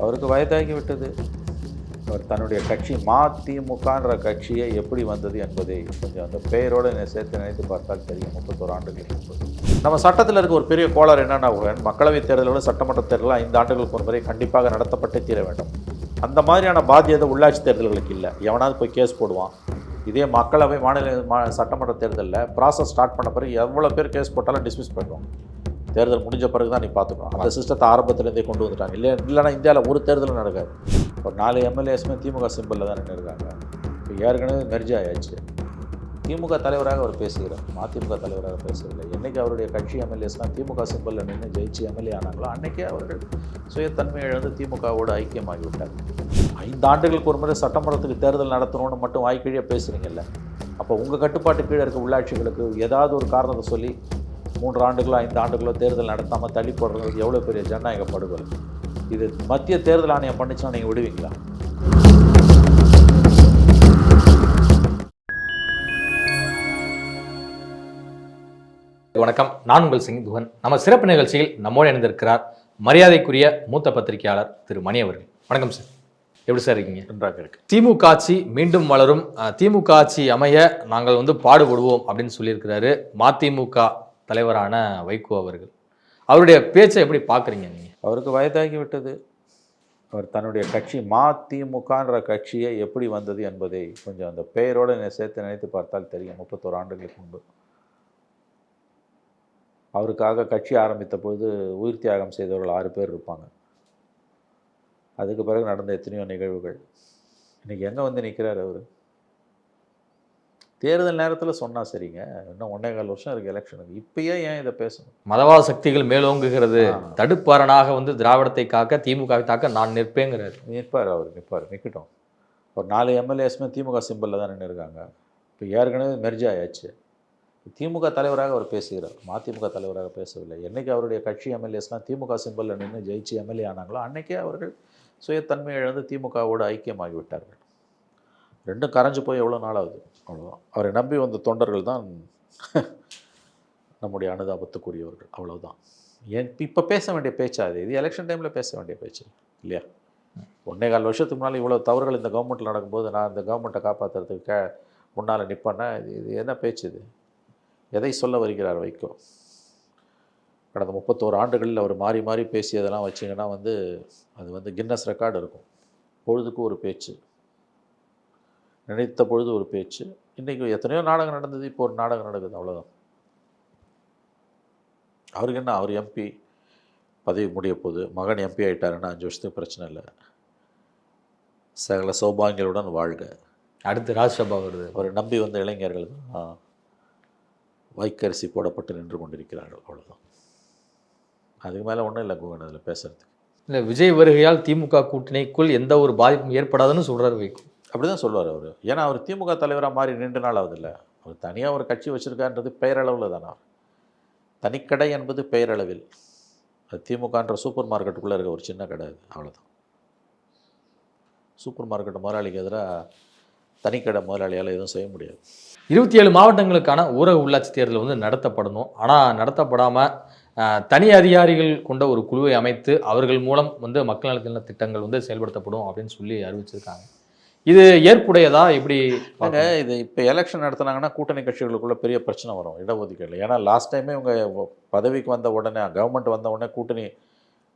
அவருக்கு வயதாகி விட்டது. அவர் தன்னுடைய கட்சி மதிமுகன்ற கட்சியை எப்படி வந்தது என்பதை கொஞ்சம் அந்த பெயரோடு சேர்த்து நினைத்து பார்த்தால் தெரியும். 31 ஆண்டுகளுக்கு முன்பு நம்ம சட்டத்தில் இருக்க ஒரு பெரிய கோளாறு என்னென்னா, மக்களவைத் தேர்தலோட சட்டமன்ற தேர்தல் 5 ஆண்டுகளுக்கு ஒரு முறை கண்டிப்பாக நடத்தப்பட்டே தீர வேண்டும். அந்த மாதிரியான பாத்தியதை உள்ளாட்சி தேர்தல்களுக்கு இல்லை. எவனாவது போய் கேஸ் போடுவான். இதே மக்களவை சட்டமன்ற தேர்தலில் ப்ராசஸ் ஸ்டார்ட் பண்ண பிறகு எவ்வளோ பேர் கேஸ் போட்டாலும் டிஸ்மிஸ் பண்ணுவோம். தேர்தல் முடிஞ்ச பிறகு தான் நீ பார்த்துக்கணும். அந்த சிஸ்டத்தை ஆரம்பத்துலேருந்தே கொண்டு வந்துட்டாங்க. இல்லைன்னா இந்தியாவில் ஒரு தேர்தலும் நடக்காது. ஒரு 4 எம்எல்ஏஸுமே திமுக சிம்பிளில் தான் நின்றுருக்காங்க. இப்போ ஏற்கனவே மெர்ஜ் ஆயாச்சு. திமுக தலைவராக அவர் பேசுகிறார், மதிமுக தலைவராக பேசவில்லை. என்றைக்கு அவருடைய கட்சி எம்எல்ஏஸ்லாம் திமுக சிம்பிளில் நின்று ஜெயிச்சு எம்எல்ஏ ஆனாங்களோ அன்றைக்கே அவர்கள் சுயத்தன்மை இழந்து திமுகவோடு ஐக்கியமாகிவிட்டார். 5 ஆண்டுகளுக்கு ஒரு முறை சட்டமன்றத்துக்கு தேர்தல் நடத்தணும்னு மட்டும் வாய்க்கீழே பேசுகிறீங்கல்ல. அப்போ உங்கள் கட்டுப்பாட்டு கீழே இருக்க உள்ளாட்சிகளுக்கு ஏதாவது ஒரு காரணத்தை சொல்லி 3 ஆண்டுகளோ 5 ஆண்டுகளோ தேர்தல் நடத்தாமல் தள்ளி போடுறது எவ்வளோ பெரிய ஜனநாயக படுகொலை. இது மத்திய தேர்தல் ஆணையம் பண்ணிச்சுன்னா நீங்கள் விடுவீங்களா? வணக்கம், நான் உங்கள் சிங்குவன். நம்ம சிறப்பு நிகழ்ச்சியில் நம்மோடு இணைந்திருக்கிறார் மரியாதைக்குரிய மூத்த பத்திரிகையாளர் திரு மணி அவர்கள். வணக்கம் சார், எப்படி சார் இருக்கீங்க? நன்றாக இருக்கு. திமுக ஆட்சி மீண்டும் வளரும், திமுக ஆட்சி அமைய நாங்கள் பாடுபடுவோம் அப்படின்னு சொல்லியிருக்கிறாரு மதிமுக தலைவரான வைகோ அவர்கள். அவருடைய பேச்சை எப்படி பார்க்குறீங்க நீங்கள்? அவருக்கு வயதாகி விட்டது. அவர் தன்னுடைய கட்சி மதிமுகன்ற கட்சியை எப்படி வந்தது என்பதை கொஞ்சம் அந்த பெயரோடு சேர்த்து நினைத்து பார்த்தால் தெரியும். 31 ஆண்டுகளுக்கு முன்பு அவருக்காக கட்சி ஆரம்பித்த பொழுது உயிர் தியாகம் செய்தவர்கள் 6 பேர் இருப்பாங்க. அதுக்கு பிறகு நடந்த எத்தனையோ நிகழ்வுகள். இன்றைக்கி எங்கே வந்து நிற்கிறார் அவர்? தேர்தல் நேரத்தில் சொன்னால் சரிங்க, இன்னும் 1.25 வருஷம் இருக்குது எலெக்ஷனுக்கு. இப்பயே ஏன் இதை பேசணும்? மதவாத சக்திகள் மேலோங்குகிறது, தடுப்பாரனாக திராவிடத்தை காக்க திமுகவை தாக்க நான் நிற்பேங்கிறார். அவர் நிற்கட்டும். ஒரு 4 எம்எல்ஏஸுமே திமுக சிம்பிளில் தான் நின்று இருக்காங்க. இப்போ ஏற்கனவே மெர்ஜ் ஆயாச்சு. திமுக தலைவராக அவர் பேசுகிறார், மதிமுக தலைவராக பேசவில்லை. என்றைக்கு அவருடைய கட்சி எம்எல்ஏஸ்லாம் திமுக சிம்பிளில் நின்று ஜெயிச்சு எம்எல்ஏ ஆனாங்களோ அன்றைக்கே அவர்கள் சுயத்தன்மை இழந்து திமுகவோடு ஐக்கியமாகிவிட்டார்கள். ரெண்டும் கரைஞ்சு போய் எவ்வளோ நாளாகுது, அவ்வளோதான். அவரை நம்பி வந்த தொண்டர்கள் தான் நம்முடைய அனுதாபத்துக்குரியவர்கள், அவ்வளோதான். இப்போ பேச வேண்டிய பேச்சா இது எலெக்ஷன் டைமில் பேச வேண்டிய பேச்சு இல்லையா? 1.25 வருஷத்துக்கு முன்னால் இவ்வளோ தவறுகள் இந்த கவர்மெண்ட்டில் நடக்கும்போது நான் இந்த கவர்மெண்ட்டை காப்பாற்றுறதுக்கு முன்னால் நிற்பேன்னா இது என்ன பேச்சு? இது எதை சொல்ல வருகிறார் வைகோ? கடந்த 31 ஆண்டுகளில் அவர் மாறி மாறி பேசியதெல்லாம் வச்சிங்கன்னா அது கின்னஸ் ரெக்கார்டு இருக்கும். பொழுதுக்கு ஒரு பேச்சு, நினைத்த பொழுது ஒரு பேச்சு. இன்றைக்கி எத்தனையோ நாடகம் நடந்தது, இப்போ ஒரு நாடகம் நடக்குது, அவ்வளோதான். அவருக்கு என்ன, அவர் எம்பி பதவி முடிய போகுது, மகன் எம்பி ஆகிட்டாருன்னா 5 வருஷத்துக்கு பிரச்சனை இல்லை, சகல சௌபாகியங்களுடன் வாழ்க. அடுத்து ராஜ்யசபா வருது. அவரை நம்பி வந்த இளைஞர்கள் தான் வைக்கரிசி போடப்பட்டு நின்று கொண்டிருக்கிறார்கள், அவ்வளோதான். அதுக்கு மேலே ஒன்றும் இல்லை குகன் அதில் பேசுகிறதுக்கு. இல்லை, விஜய் வருகையால் திமுக கூட்டணிக்குள் எந்த ஒரு பாதிப்பும் ஏற்படாதுன்னு சொல்கிறார் வைகோ. அப்படி தான் சொல்லுவார் அவர். ஏன்னா அவர் திமுக தலைவராக மாறி 2 நாள் ஆகுதில்லை. அவர் தனியாக ஒரு கட்சி வச்சுருக்கான்றது பெயரளவில் தானே. தனிக்கடை என்பது பெயரளவில். அது திமுகன்ற சூப்பர் மார்க்கெட்டுக்குள்ளே இருக்க ஒரு சின்ன கடை, அது அவ்வளோதான். சூப்பர் மார்க்கெட் முதலாளிக்கு எதிராக தனிக்கடை முதலாளியால் எதுவும் செய்ய முடியாது. 27 மாவட்டங்களுக்கான ஊரக உள்ளாட்சி தேர்தல் நடத்தப்படணும். ஆனால் நடத்தப்படாமல் தனி அதிகாரிகள் கொண்ட ஒரு குழுவை அமைத்து அவர்கள் மூலம் மக்கள் நலத்தின திட்டங்கள் செயல்படுத்தப்படும் அப்படின்னு சொல்லி அறிவிச்சிருக்காங்க. இது ஏற்புடையதா? எப்படி இது இப்போ எலெக்ஷன் நடத்தினாங்கன்னா கூட்டணி கட்சிகளுக்குள்ள பெரிய பிரச்சனை வரும் இடஒதுக்கீடு. ஏன்னா லாஸ்ட் டைமே இவங்க பதவிக்கு வந்த உடனே, கவர்மெண்ட் வந்த உடனே கூட்டணி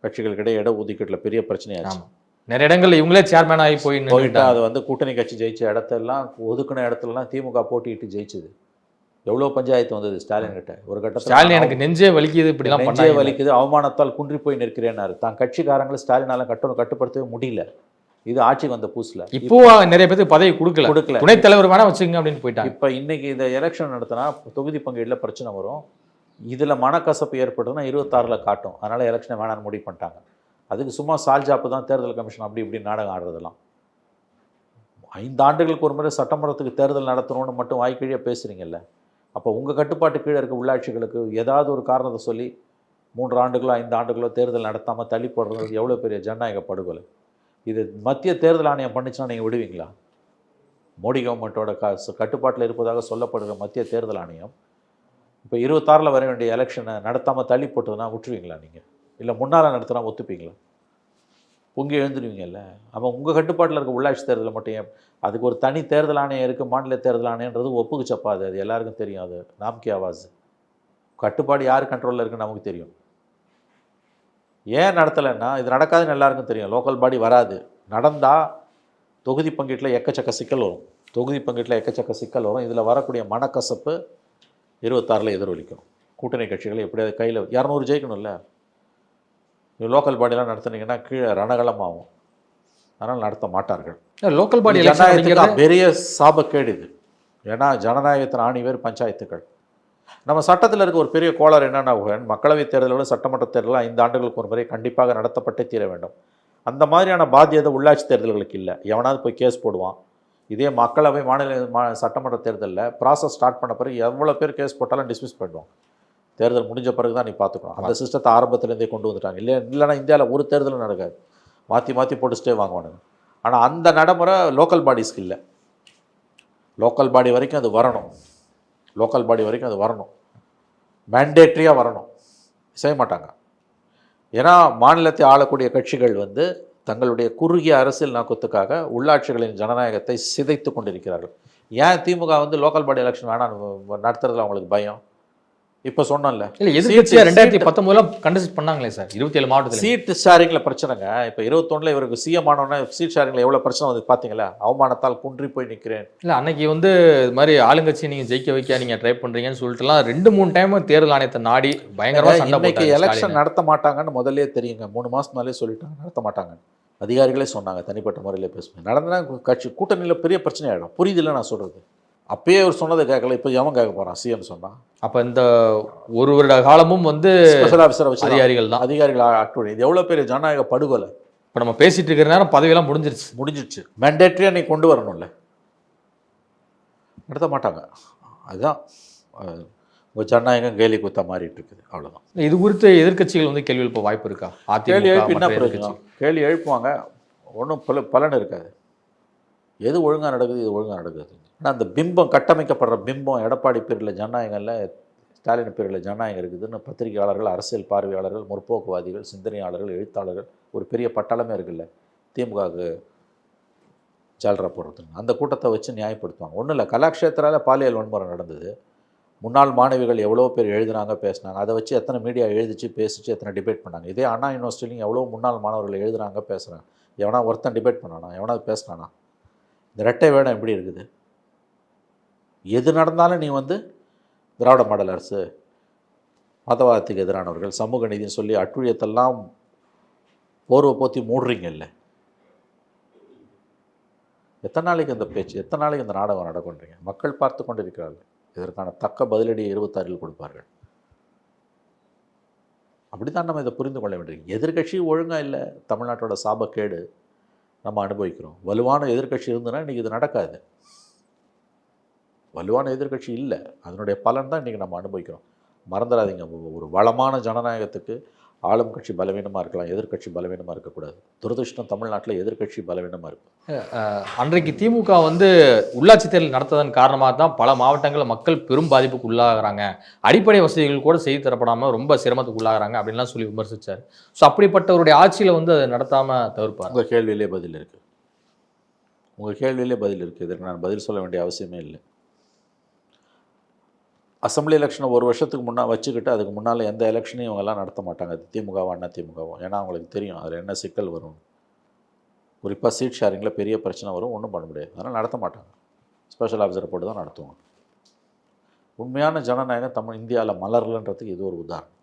கட்சிகளுக்கிடையே இடஒதுக்கீட்டில் பெரிய பிரச்சனையாச்சு. நிறைய இடங்கள்ல இவங்களே சேர்மேன் ஆகி போயிட்டா அது கூட்டணி கட்சி ஜெயிச்ச இடத்தெல்லாம், ஒதுக்கின இடத்துலலாம் திமுக போட்டிட்டு ஜெயிச்சது. எவ்வளோ பஞ்சாயத்து வந்தது ஸ்டாலின் கிட்ட. ஒரு கட்டத்தில் ஸ்டாலின் எனக்கு நெஞ்சே வலிக்குது, இப்படிலாம் நெஞ்சே வலிக்குது, அவமானத்தால் குன்றி போய் நிற்கிறேன்னாரு. தான் கட்சிக்காரங்களை ஸ்டாலினால கட்டுப்படுத்தவே முடியல. இது ஆட்சிக்கு வந்த புதுசுல. இப்போ நிறைய பேருக்கு பதவி கொடுக்கல, துணைத் தலைவர் வேணா வச்சுங்க அப்படின்னு போயிட்டாங்க. இப்போ இன்னைக்கு இந்த எலெக்ஷன் நடத்தினா தொகுதி பங்கீடுல பிரச்சனை வரும். இதுல மனக்கசப்பு ஏற்படுதுன்னா 26ல் காட்டும். அதனால எலெக்ஷனை வேணான்னு முடிவு பண்ணிட்டாங்க. அதுக்கு சும்மா சால்ஜாப்பு தான் தேர்தல் கமிஷன் அப்படி இப்படி நாடகம் ஆடுறதெல்லாம். 5 ஆண்டுகளுக்கு ஒரு முறை சட்டமன்றத்துக்கு தேர்தல் நடத்தணும்னு மட்டும் வாய்க்கீழே பேசுகிறீங்கல்ல. அப்போ உங்கள் கட்டுப்பாட்டு கீழே இருக்க உள்ளாட்சிகளுக்கு ஏதாவது ஒரு காரணத்தை சொல்லி 3 ஆண்டுகளோ 5 ஆண்டுகளோ தேர்தல் நடத்தாமல் தள்ளி போடுறது எவ்வளோ பெரிய ஜனநாயக படுகொலை. இது மத்திய தேர்தல் ஆணையம் பண்ணிச்சுன்னா நீங்கள் விடுவீங்களா? மோடி கவர்மெண்ட்டோட கட்டுப்பாட்டில் இருப்பதாக சொல்லப்படுகிற மத்திய தேர்தல் ஆணையம் இப்போ 26ல் வர வேண்டிய எலெக்ஷனை நடத்தாமல் தள்ளி போட்டதுன்னா விட்டுருவீங்களா நீங்கள்? இல்லை முன்னால் நடத்தினா ஒத்துப்பீங்களா? பொங்கி எழுந்துருவீங்கல்ல. அப்போ உங்கள் கட்டுப்பாட்டில் இருக்க உள்ளாட்சி தேர்தலில் மட்டும் ஏன் அதுக்கு ஒரு தனி தேர்தல் ஆணையம் இருக்குது, மாநில தேர்தல் ஆணையன்றது ஒப்புக்கு சப்பாது. அது எல்லாருக்கும் தெரியும். அது நாம்கி ஆவாஸ். கட்டுப்பாடு யார் கண்ட்ரோலில் இருக்குன்னு நமக்கு தெரியும். ஏன் நடத்தலைன்னா இது நடக்காதுன்னு எல்லாருக்கும் தெரியும். லோக்கல் பாடி வராது. நடந்தால் தொகுதி பங்கீட்டில் எக்கச்சக்க சிக்கல் வரும். இதில் வரக்கூடிய மனக்கசப்பு 26 எதிரொலிக்கும். கூட்டணி கட்சிகளை எப்படியாவது கையில் 200 ஜெயிக்கணும்ல. லோக்கல் பாடியெலாம் நடத்துனீங்கன்னா கீழே ரணகலமாகும். அதனால் நடத்த மாட்டார்கள். லோக்கல் பாடி ஜனநாயகத்துக்கு பெரிய சாபக்கேடு இது. ஏன்னா ஜனநாயகத்தின் ஆணிவேர் பஞ்சாயத்துக்கள். நம்ம சட்டத்தில் இருக்க ஒரு பெரிய கோளாறு என்னென்னா, மக்களவைத் தேர்தலோட சட்டமன்ற தேர்தல் 5 ஆண்டுகளுக்கு ஒரு முறை கண்டிப்பாக நடத்தப்பட்டே தீர வேண்டும். அந்த மாதிரியான பாத்தியதை உள்ளாட்சி தேர்தல்களுக்கு இல்லை. எவனாவது போய் கேஸ் போடுவான். இதே மக்களவை சட்டமன்ற தேர்தலில் ப்ராசஸ் ஸ்டார்ட் பண்ண பிறகு எவ்வளோ பேர் கேஸ் போட்டாலும் டிஸ்மிஸ் பண்ணிடுவோம். தேர்தல் முடிஞ்ச பிறகு தான் நீ பார்த்துக்கணும். அந்த சிஸ்டத்தை ஆரம்பத்துலேருந்தே கொண்டு வந்துட்டாங்க. இல்லைன்னா இந்தியாவில் ஒரு தேர்தலும் நடக்காது. மாற்றி போட்டு ஸ்டே வாங்குவானுங்க. ஆனால் அந்த நடைமுறை லோக்கல் பாடிஸ்க்கு இல்லை. லோக்கல் பாடி வரைக்கும் அது வரணும். மேண்டேட்ரியாக வரணும். செய்ய மாட்டாங்க. ஏன்னா மாநிலத்தை ஆளக்கூடிய கட்சிகள் தங்களுடைய குறுகிய அரசியல் நோக்கத்துக்காக உள்ளாட்சிகளின் ஜனநாயகத்தை சிதைத்து கொண்டிருக்கிறார்கள். ஏன் திமுக லோக்கல் பாடி எலெக்ஷன் வேணாம் நடத்துறதுல அவங்களுக்கு பயம்? இப்போ சொன்னோம்ல, இல்லை எதிர்கட்சியாக 2019 கண்டெஸ்ட் பண்ணாங்களே சார் 27 மாவட்டத்தில். சீட் ஷேரிங்கில் பிரச்சனைங்க. இப்போ 21 இவருக்கு சிஎம் ஆனோன்னா சீட் ஷேரிங்கில் எவ்வளோ பிரச்சனை பார்த்தீங்களா? அவமானத்தால் குன்றி போய் நிற்கிறேன். இல்லை அன்னைக்கு இது மாதிரி ஆளுங்கட்சி நீங்கள் ஜெயிக்க வைக்க நீங்கள் ட்ரை பண்ணுறீங்கன்னு சொல்லிட்டுலாம் 2-3 டைம் தேர்தல் ஆணையத்தை நாடி பயங்கரமாக சண்டை போட்டாங்க. இன்னைக்கு எலெக்ஷன் நடத்த மாட்டாங்கன்னு முதல்லே தெரியுங்க. 3 மாதம் முன்னாலே சொல்லிட்டாங்க நடத்த மாட்டாங்க. அதிகாரிகளே சொன்னாங்க. தனிப்பட்ட முறையில் பேசுவேன். நடந்தனா கட்சி கூட்டணியில் பெரிய பிரச்சனை ஆகிடும். புரியுதில்லை நான் சொல்கிறது. அப்பயே அவர் சொன்னதை கேட்கல. இப்போ எவன் கேட்க போகிறான்? சிஎம் சொன்னான். அப்போ இந்த ஒரு வருட காலமும் ஸ்பெஷல் ஆஃபீஸரை வச்சு அதிகாரிகள் ஆக்டிவிட்டி. இது எவ்வளோ பெரிய ஜனநாயக படுகொலை. இப்போ நம்ம பேசிகிட்டு இருக்கிற நேரம் பதவியெல்லாம் முடிஞ்சிருச்சு. மேண்டேட்ரியாக நீ கொண்டு வரணும்ல. நடத்த மாட்டாங்க. அதுதான் உங்கள் ஜனநாயகம் கேலி குத்தா மாறிட்டு இருக்குது. அவ்வளோதான். இது குறித்து எதிர்கட்சிகள் கேள்வி எழுப்ப வாய்ப்பு இருக்கா? கேள்வி எழுப்பி என்ன பிரயோஜனம்? கேள்வி எழுப்புவாங்க, ஒன்றும் பலன் இருக்காது. எது ஒழுங்காக நடக்குது, இது ஒழுங்காக நடக்குது. ஆனால் அந்த பிம்பம், கட்டமைக்கப்படுற பிம்பம், எடப்பாடி பேரில் ஜனநாயகம்ல, ஸ்டாலின் பேரில் ஜனநாயகம் இருக்குதுன்னு பத்திரிகையாளர்கள், அரசியல் பார்வையாளர்கள், முற்போக்குவாதிகள், சிந்தனையாளர்கள், எழுத்தாளர்கள் ஒரு பெரிய பட்டாளமே இருக்குல்ல திமுகவுக்கு ஜால்ரா போடுறதுங்க. அந்த கூட்டத்தை வச்சு நியாயப்படுத்துவாங்க. ஒன்றும் இல்லை, கலாக்ஷேத்திராவில் பாலியல் வன்முறை நடந்தது. முன்னாள் மாணவிகள் எவ்வளோ பேர் எழுதுனாங்க, பேசினாங்க. அதை வச்சு எத்தனை மீடியா எழுதிச்சு, பேசிச்சு, எத்தனை டிபேட் பண்ணாங்க. இதே அண்ணா யூனிவர்சிட்டிலையும் எவ்வளோ முன்னாள் மாணவர்கள் எழுதுனாங்க, பேசுகிறாங்க. எவனா ஒருத்தன் டிபேட் பண்ணானா? எவனாவது பேசினானா? இந்த ரெட்டை வேடம் எப்படி இருக்குது? எது நடந்தாலும் நீ திராவிட மாடல் அரசு, மதவாதத்துக்கு எதிரானவர்கள், சமூக நீதினு சொல்லி அட்டுழியத்தெல்லாம் போர்வை போற்றி மூடுறீங்கல்ல. எத்தனை நாளைக்கு இந்த பேச்சு, எத்தனை நாளைக்கு இந்த நாடகம் நடக்குன்றீங்க? மக்கள் பார்த்து கொண்டு இருக்கிறார்கள். இதற்கான தக்க பதிலடியை 26 கொடுப்பார்கள். அப்படி தான் நம்ம இதை புரிந்து கொள்ள வேண்டியது. எதிர்கட்சி ஒழுங்காக இல்லை. தமிழ்நாட்டோட சாபக்கேடு நம்ம அனுபவிக்கிறோம். வலுவான எதிர்கட்சி இருந்ததுன்னா இன்றைக்கி இது நடக்காது. வலுவான எதிர்கட்சி இல்லை. அதனுடைய பலன் தான் இன்றைக்கி நம்ம அனுபவிக்கிறோம். மறந்துடாதீங்க, ஒரு வளமான ஜனநாயகத்துக்கு ஆளும் கட்சி பலவீனமாக இருக்கலாம், எதிர்கட்சி பலவீனமாக இருக்கக்கூடாது. துரதிருஷ்டம் தமிழ்நாட்டில் எதிர்கட்சி பலவீனமாக இருக்கும். அன்றைக்கு திமுக உள்ளாட்சி தேர்தல் நடத்ததன் காரணமாக தான் பல மாவட்டங்களில் மக்கள் பெரும் பாதிப்புக்கு உள்ளாகிறாங்க, அடிப்படை வசதிகள் கூட செய்து தரப்படாமல் ரொம்ப சிரமத்துக்கு உள்ளாகிறாங்க அப்படின்லாம் சொல்லி விமர்சித்தார். ஸோ அப்படிப்பட்டவருடைய ஆட்சியில் அதை நடத்தாமல் தவிர்ப்பார். உங்கள் கேள்வியிலே பதில் இருக்குது. இதற்கு நான் பதில் சொல்ல வேண்டிய அவசியமே இல்லை. அசம்பிளி எலெக்ஷனை ஒரு வருஷத்துக்கு வச்சுக்கிட்டு அதுக்கு முன்னால் எந்த எலெக்ஷனையும் இவங்கெல்லாம் நடத்த மாட்டாங்க. அது திமுகவும் அண்ணா திமுகவும். ஏன்னா அவங்களுக்கு தெரியும் அதில் என்ன சிக்கல் வரும். குறிப்பாக சீட் ஷேரிங்கில் பெரிய பிரச்சனை வரும், ஒன்றும் பண்ண முடியாது. அதனால் நடத்த மாட்டாங்க. ஸ்பெஷல் ஆஃபீஸரை போட்டு தான் நடத்துவாங்க. உண்மையான ஜனநாயகம் இந்தியாவில் மலரலன்றதுக்கு இது ஒரு உதாரணம்.